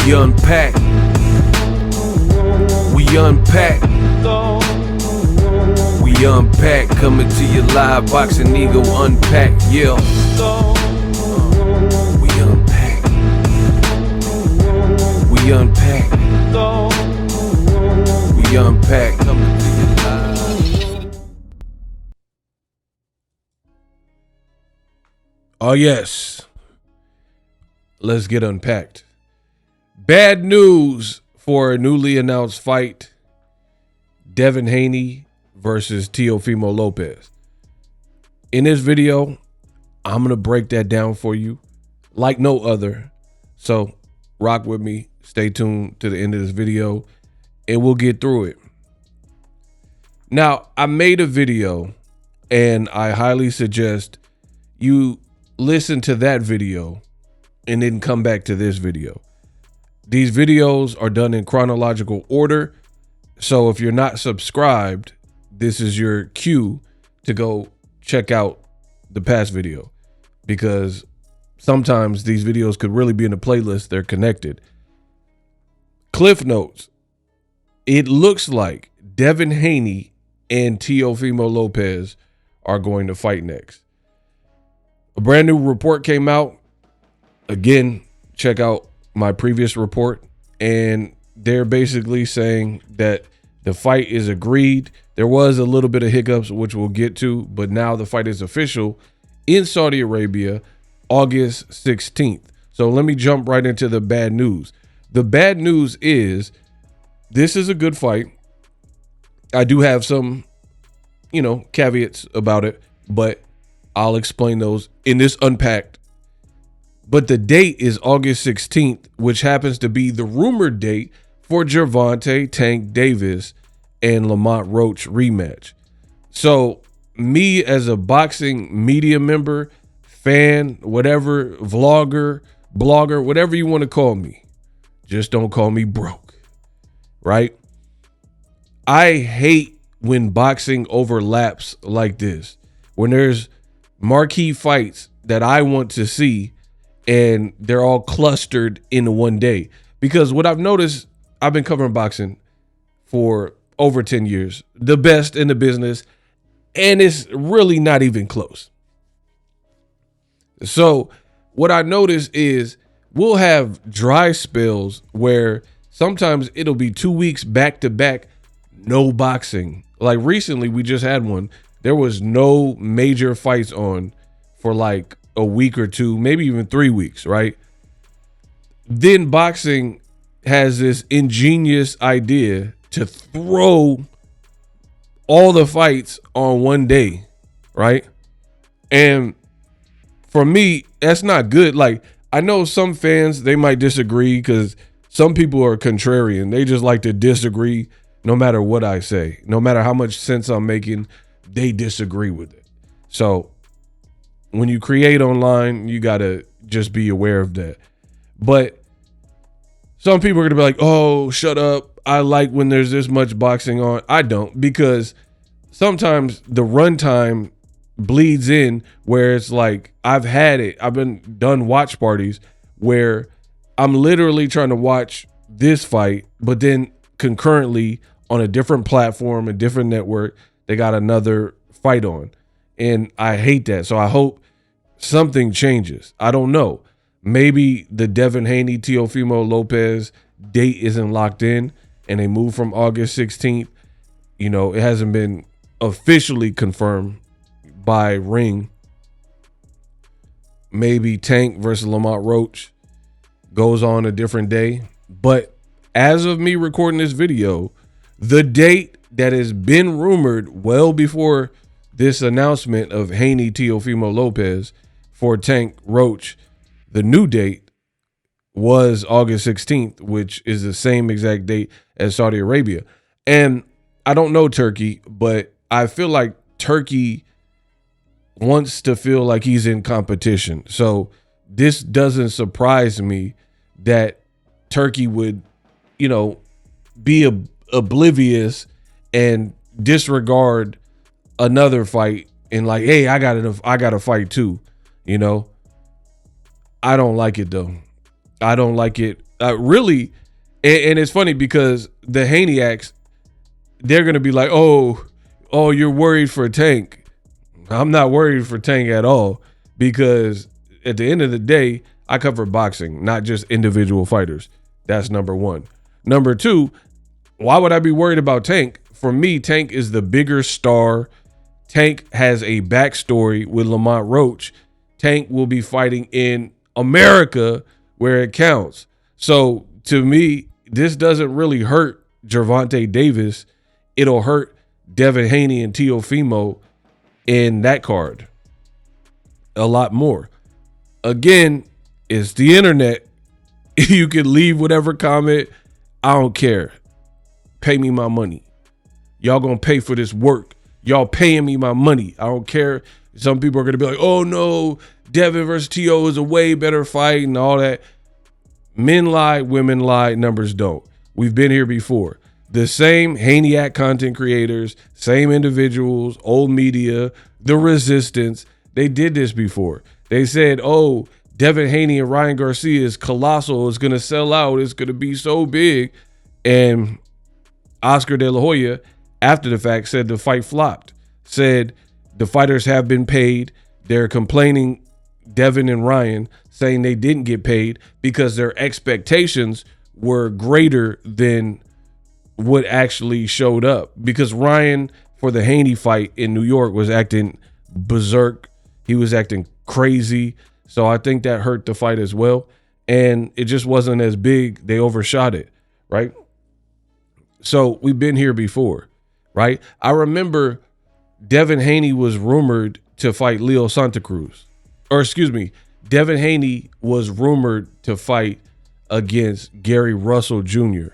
We unpack. We unpack. We unpack. Coming to you live, Boxing Eagle unpack. Yeah. We unpack. We unpack. We unpack. Coming to you live. Oh yes. Let's get unpacked. Bad news for a newly announced fight. Devin Haney versus Teofimo Lopez. In this video, I'm going to break that down for you like no other. So rock with me. Stay tuned to the end of this video and we'll get through it. Now, I made a video and I highly suggest you listen to that video and then come back to this video. These videos are done in chronological order. So if you're not subscribed, this is your cue to go check out the past video, because sometimes these videos could really be in a playlist. They're connected. Cliff notes. It looks like Devin Haney and Teofimo Lopez are going to fight next. A brand new report came out. Again, check out my previous report, and they're basically saying that the fight is agreed. There was a little bit of hiccups, which we'll get to, but now the fight is official in Saudi Arabia, August 16th. So let me jump right into the bad news. The bad news is this is a good fight. I do have some, caveats about it, but I'll explain those in this unpacked. But the date is August 16th, which happens to be the rumored date for Gervonta Tank Davis and Lamont Roach rematch. So me as a boxing media member, fan, whatever, vlogger, blogger, whatever you want to call me, just don't call me broke, right? I hate when boxing overlaps like this, when there's marquee fights that I want to see and they're all clustered in one day. Because what I've noticed, I've been covering boxing for over 10 years, the best in the business, and it's really not even close. So what I notice is we'll have dry spells where sometimes it'll be 2 weeks back to back, no boxing. Like recently we just had one. There was no major fights on for like a week or two, maybe even 3 weeks, right? Then boxing has this ingenious idea to throw all the fights on one day, right? And for me, that's not good. Like, I know some fans, they might disagree because some people are contrarian. They just like to disagree no matter what I say. No matter how much sense I'm making, they disagree with it. So when you create online, you got to just be aware of that. But some people are going to be like, oh, shut up. I like when there's this much boxing on. I don't, because sometimes the runtime bleeds in where it's like I've had it. I've been done watch parties where I'm literally trying to watch this fight, but then concurrently on a different platform, a different network, they got another fight on. And I hate that. So I hope something changes. I don't know. Maybe the Devin Haney, Teofimo Lopez date isn't locked in and they move from August 16th. It hasn't been officially confirmed by Ring. Maybe Tank versus Lamont Roach goes on a different day. But as of me recording this video, the date that has been rumored well before this announcement of Haney, Teofimo Lopez for Tank Roach, the new date was August 16th, which is the same exact date as Saudi Arabia. And I don't know Turkey, but I feel like Turkey wants to feel like he's in competition. So this doesn't surprise me that Turkey would, be oblivious and disregard another fight and like, hey, I got to fight too. I don't like it though. I don't like it. Really, and it's funny because the Haneyacks, they're gonna be like, oh, you're worried for Tank. I'm not worried for Tank at all, because at the end of the day, I cover boxing, not just individual fighters. That's number one. Number two, why would I be worried about Tank? For me, Tank is the bigger star. Tank has a backstory with Lamont Roach. Tank will be fighting in America where it counts. So to me, this doesn't really hurt Gervonta Davis. It'll hurt Devin Haney and Teofimo in that card a lot more. Again, it's the internet. You can leave whatever comment. I don't care. Pay me my money. Y'all gonna pay for this work. Y'all paying me my money. I don't care. Some people are gonna be like, oh no, Devin versus T.O. is a way better fight and all that. Men lie, women lie, numbers don't. We've been here before. The same Haneyat content creators, same individuals, old media, the resistance, they did this before. They said, oh, Devin Haney and Ryan Garcia is colossal. It's going to sell out. It's going to be so big. And Oscar De La Hoya, after the fact, said the fight flopped. Said the fighters have been paid. They're complaining, Devin and Ryan, saying they didn't get paid because their expectations were greater than what actually showed up. Because Ryan, for the Haney fight in New York, was acting berserk. He was acting crazy. So I think that hurt the fight as well. And it just wasn't as big. They overshot it, right? So we've been here before, right? I remember Devin Haney was rumored to fight Leo Santa Cruz. Or excuse me, Devin Haney was rumored to fight against Gary Russell Jr.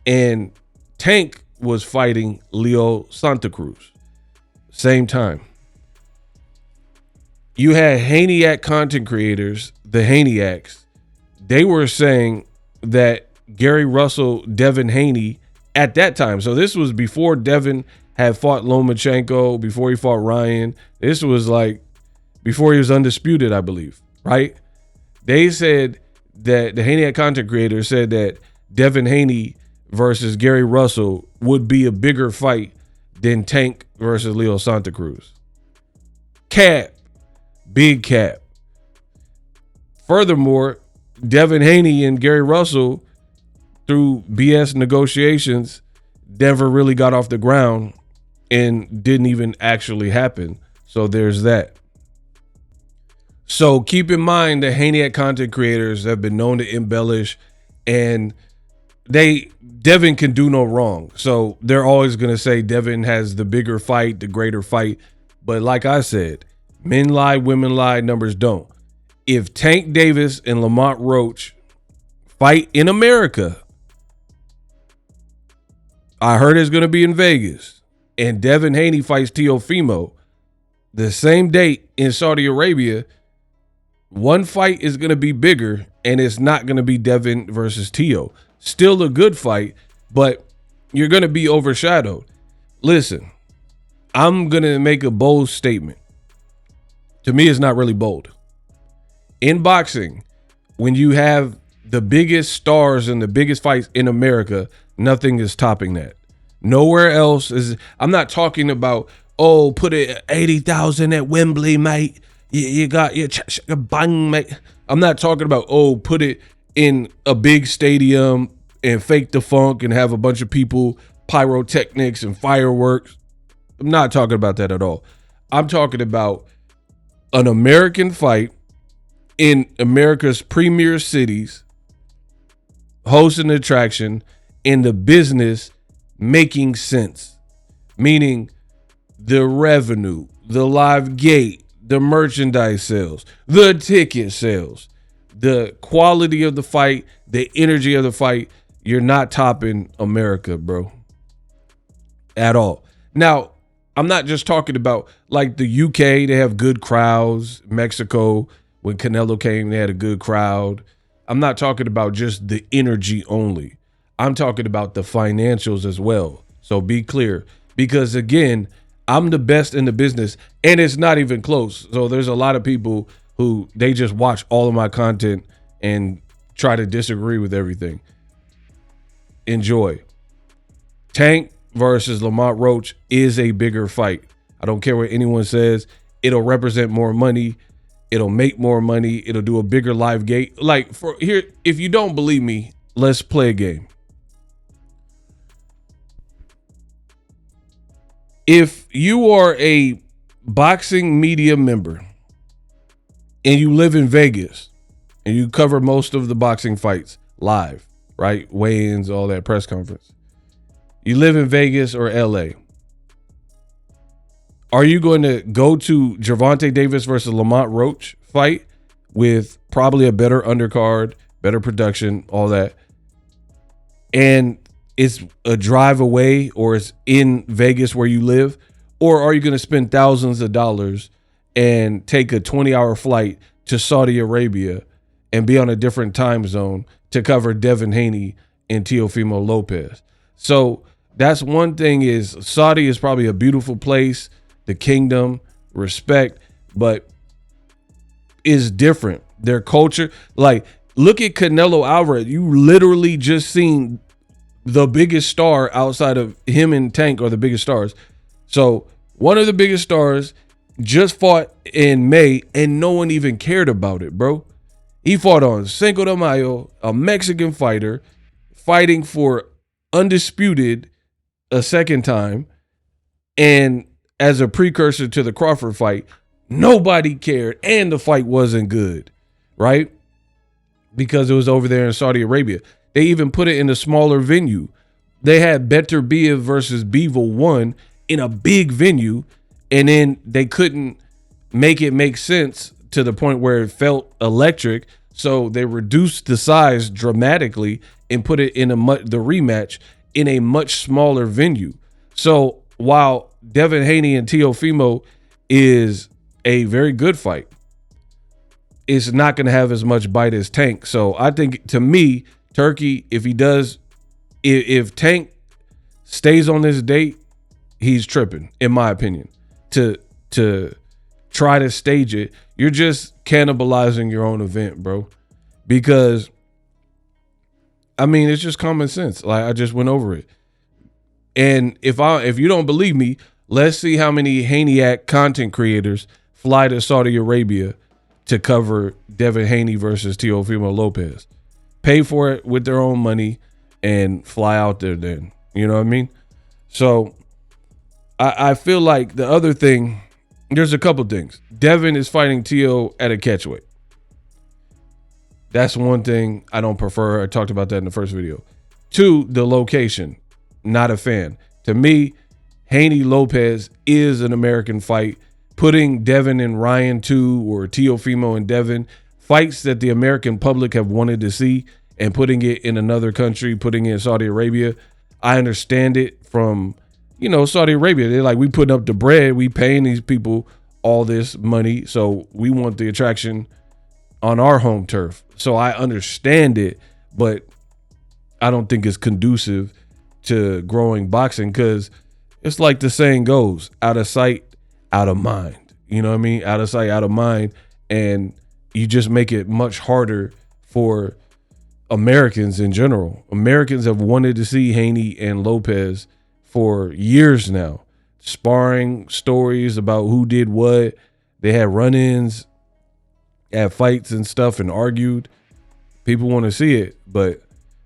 And Tank was fighting Leo Santa Cruz. Same time. You had Haneyat content creators, the Haneyacks. They were saying that Gary Russell, Devin Haney at that time. So this was before Devin had fought Lomachenko, before he fought Ryan. This was like before he was undisputed, I believe, right? They said that the Haneyat content creators said that Devin Haney versus Gary Russell would be a bigger fight than Tank versus Leo Santa Cruz. Cap. Big cap. Furthermore, Devin Haney and Gary Russell, through BS negotiations, never really got off the ground and didn't even actually happen. So there's that. So keep in mind that Haneyat content creators have been known to embellish, and Devin can do no wrong. So they're always going to say Devin has the bigger fight, the greater fight. But like I said, men lie, women lie, numbers don't. If Tank Davis and Lamont Roach fight in America, I heard it's going to be in Vegas, and Devin Haney fights Teofimo the same date in Saudi Arabia, one fight is going to be bigger, and it's not going to be Devin versus Teo. Still a good fight, but you're going to be overshadowed. Listen, I'm going to make a bold statement. To me, it's not really bold. In boxing, when you have the biggest stars and the biggest fights in America, nothing is topping that. Nowhere else is. I'm not talking about, oh, put it at 80,000 at Wembley, mate. You got your bang, mate. I'm not talking about, oh, put it in a big stadium and fake the funk and have a bunch of people, pyrotechnics and fireworks. I'm not talking about that at all. I'm talking about an American fight in America's premier cities, host an attraction, in the business making sense, meaning the revenue, the live gate, the merchandise sales, the ticket sales, the quality of the fight, the energy of the fight. You're not topping America, bro, at all. Now, I'm not just talking about like the UK, they have good crowds. Mexico, when Canelo came, they had a good crowd. I'm not talking about just the energy only. I'm talking about the financials as well. So be clear, because again, I'm the best in the business, and it's not even close. So there's a lot of people who they just watch all of my content and try to disagree with everything. Enjoy. Tank versus Lamont Roach is a bigger fight. I don't care what anyone says. It'll represent more money. It'll make more money. It'll do a bigger live gate. Like for here, if you don't believe me, let's play a game. If you are a boxing media member and you live in Vegas and you cover most of the boxing fights live, right? Weigh-ins, all that, press conference. You live in Vegas or LA. Are you going to go to Gervonta Davis versus Lamont Roach fight with probably a better undercard, better production, all that, and it's a drive away or it's in Vegas where you live? Or are you going to spend thousands of dollars and take a 20-hour flight to Saudi Arabia and be on a different time zone to cover Devin Haney and Teofimo Lopez? So that's one thing. Is Saudi is probably a beautiful place, the kingdom, respect, but is different. Their culture, like look at Canelo Alvarez. You literally just seen the biggest star outside of him and Tank are the biggest stars. So one of the biggest stars just fought in May and no one even cared about it, bro. He fought on Cinco de Mayo, a Mexican fighter fighting for undisputed a second time. And as a precursor to the Crawford fight, nobody cared. And the fight wasn't good, right? Because it was over there in Saudi Arabia. They even put it in a smaller venue. They had Better Bia versus Bevel 1 in a big venue, and then they couldn't make it make sense to the point where it felt electric, so they reduced the size dramatically and put it in the rematch in a much smaller venue. So while Devin Haney and Teofimo is a very good fight, it's not going to have as much bite as Tank. So I think, to me, Turkey, if Tank stays on this date, he's tripping, in my opinion. To try to stage it, you're just cannibalizing your own event, bro. Because, I mean, it's just common sense. Like, I just went over it. And if you don't believe me, let's see how many Haney-act content creators fly to Saudi Arabia to cover Devin Haney versus Teofimo Lopez. Pay for it with their own money and fly out there then. You know what I mean? So I feel like the other thing, there's a couple things. Devin is fighting Teo at a catchweight. That's one thing I don't prefer. I talked about that in the first video. 2, the location. Not a fan. To me, Haney Lopez is an American fight. Putting Devin and Ryan 2 or Teofimo and Devin, fights that the American public have wanted to see, and putting it in another country, putting it in Saudi Arabia. I understand it from, Saudi Arabia. They're like, we putting up the bread. We paying these people all this money. So we want the attraction on our home turf. So I understand it, but I don't think it's conducive to growing boxing, because it's like the saying goes, out of sight, out of mind. You know what I mean? Out of sight, out of mind. And you just make it much harder for Americans in general. Americans have wanted to see Haney and Lopez for years now. Sparring stories about who did what. They had run-ins at fights and stuff and argued. People want to see it, but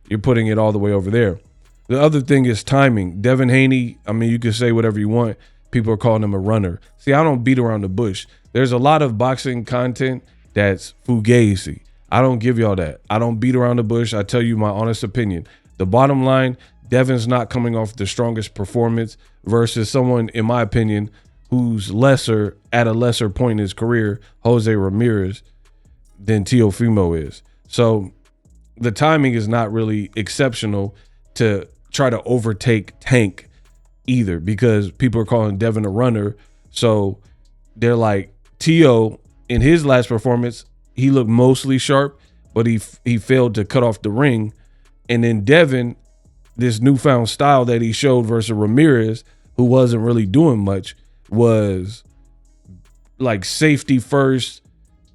you're putting it all the way over there. The other thing is timing. Devin Haney, I mean, you can say whatever you want. People are calling him a runner. See, I don't beat around the bush. There's a lot of boxing content that's fugazi. I don't give y'all that. I don't beat around the bush. I tell you my honest opinion. The bottom line, Devin's not coming off the strongest performance versus someone, in my opinion, who's lesser, at a lesser point in his career, Jose Ramirez, than Teofimo is. So the timing is not really exceptional to try to overtake Tank either, because people are calling Devin a runner. So they're like, Teo, in his last performance, he looked mostly sharp, but he failed to cut off the ring. And then Devin, this newfound style that he showed versus Ramirez, who wasn't really doing much, was like safety first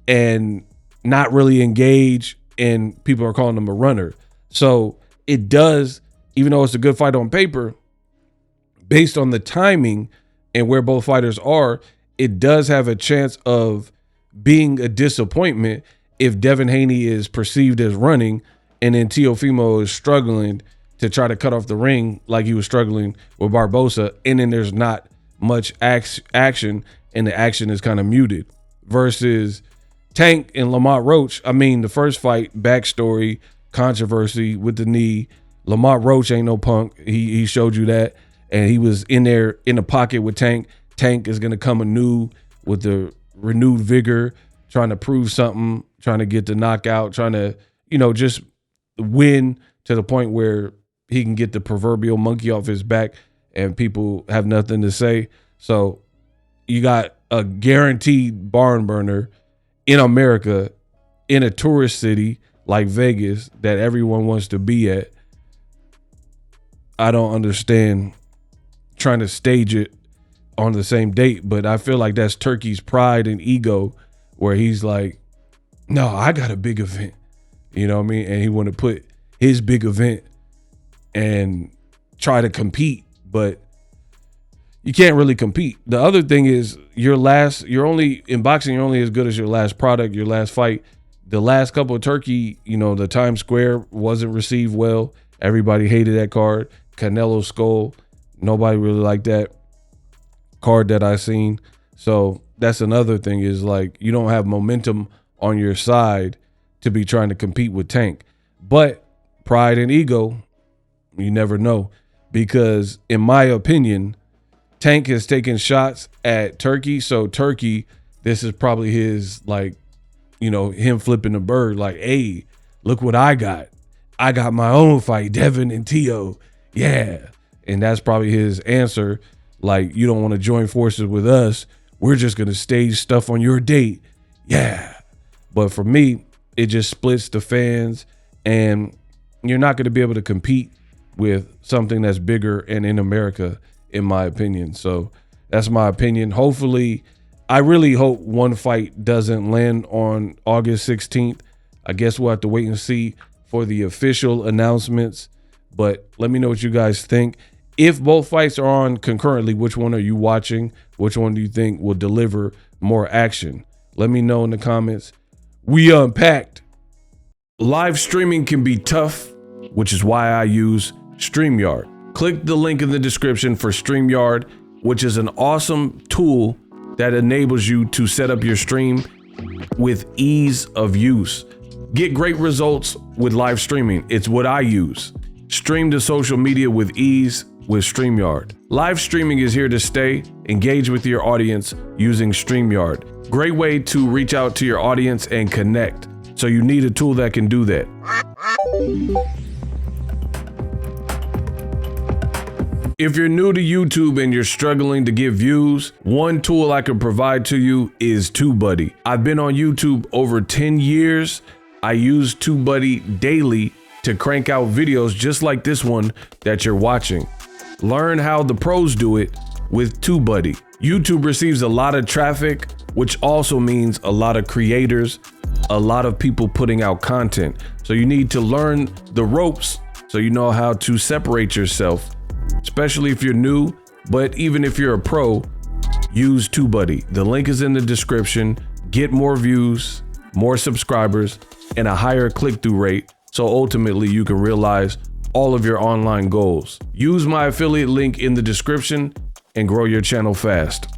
and not really engage and people are calling him a runner. So it does, even though it's a good fight on paper, based on the timing and where both fighters are, it does have a chance of being a disappointment if Devin Haney is perceived as running and then Teofimo is struggling to try to cut off the ring like he was struggling with Barbosa, and then there's not much action and the action is kind of muted. Versus Tank and Lamont Roach, I mean, the first fight, backstory, controversy with the knee. Lamont Roach ain't no punk. He showed you that. And he was in there in the pocket with Tank. Tank is going to come anew with the renewed vigor, trying to prove something, trying to get the knockout, trying to, just win to the point where he can get the proverbial monkey off his back and people have nothing to say. So you got a guaranteed barn burner in America, in a tourist city like Vegas that everyone wants to be at. I don't understand trying to stage it on the same date, but I feel like that's Turkey's pride and ego where he's like, no, I got a big event. You know what I mean? And he want to put his big event and try to compete, but you can't really compete. The other thing is in boxing, you're only as good as your last product, your last fight. The last couple of Turkey, the Times Square wasn't received well. Everybody hated that card. Canelo Skull, nobody really liked that card that I seen. So that's another thing is like you don't have momentum on your side to be trying to compete with Tank. But pride and ego, you never know. Because in my opinion, Tank has taken shots at Turkey. So Turkey, this is probably his him flipping the bird like, hey, look what I got. I got my own fight, Devin and Teo. Yeah. And that's probably his answer. Like, you don't want to join forces with us. We're just going to stage stuff on your date. Yeah. But for me, it just splits the fans and you're not going to be able to compete with something that's bigger and in America, in my opinion. So that's my opinion. Hopefully, I really hope one fight doesn't land on August 16th. I guess we'll have to wait and see for the official announcements. But let me know what you guys think. If both fights are on concurrently, which one are you watching? Which one do you think will deliver more action? Let me know in the comments. We unpacked. Live streaming can be tough, which is why I use StreamYard. Click the link in the description for StreamYard, which is an awesome tool that enables you to set up your stream with ease of use. Get great results with live streaming. It's what I use. Stream to social media with ease with StreamYard. Live streaming is here to stay. Engage with your audience using StreamYard. Great way to reach out to your audience and connect. So you need a tool that can do that. If you're new to YouTube and you're struggling to get views, one tool I can provide to you is TubeBuddy. I've been on YouTube over 10 years. I use TubeBuddy daily to crank out videos just like this one that you're watching. Learn how the pros do it with TubeBuddy. YouTube receives a lot of traffic, which also means a lot of creators, a lot of people putting out content. So you need to learn the ropes so you know how to separate yourself, especially if you're new, but even if you're a pro, use TubeBuddy. The link is in the description. Get more views, more subscribers, and a higher click-through rate, so ultimately you can realize all of your online goals. Use my affiliate link in the description and grow your channel fast.